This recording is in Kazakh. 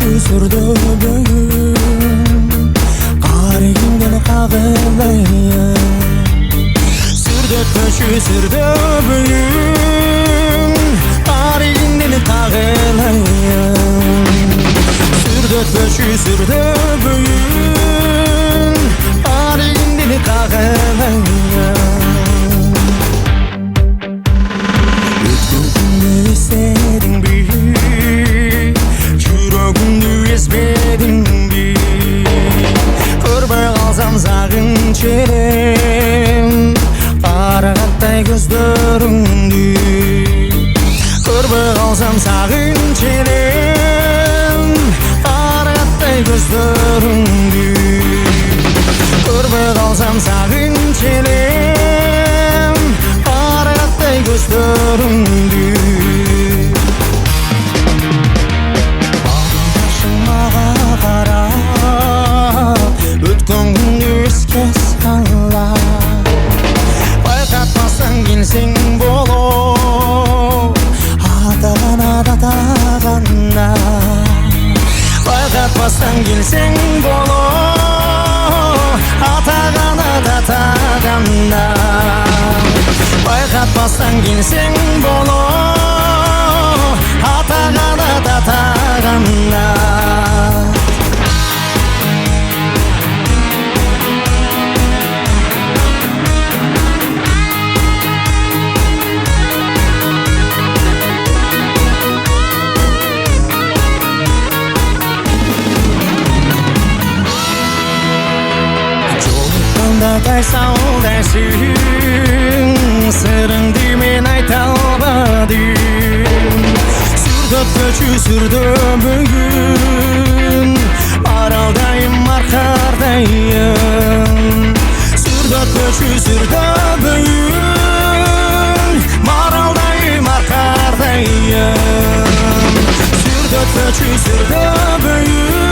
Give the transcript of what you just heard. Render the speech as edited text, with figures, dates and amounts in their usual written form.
sürdü bugün Qarigimden qag'illayim Sürdü bugün Qarigimden qag'illayim Sürdü bugün Qarigimden qag'illayim Sevdin bir Жүрөгүмдү ezbedin bir Көрбөй калсам сагынчерем Карагаттай көздөрүңдү Көрбөй калсам сагынчерем Карагаттай көздөрүңдү Көрбөй калсам сагынчерем Карагаттай көздөрүңдү Өткөн күндү эске сала Байкатпастан келсең болот Атаганда Байкатпастан келсең болот Атаганда Байкатпастан келсең болот Атаганда Кайсал дәрсің Сырыңды мен айта албадым Сүрді бүгін Аралдайым, арқардайым Сүрді бүгін Маралдайым, арқардайым Сүрді бүгін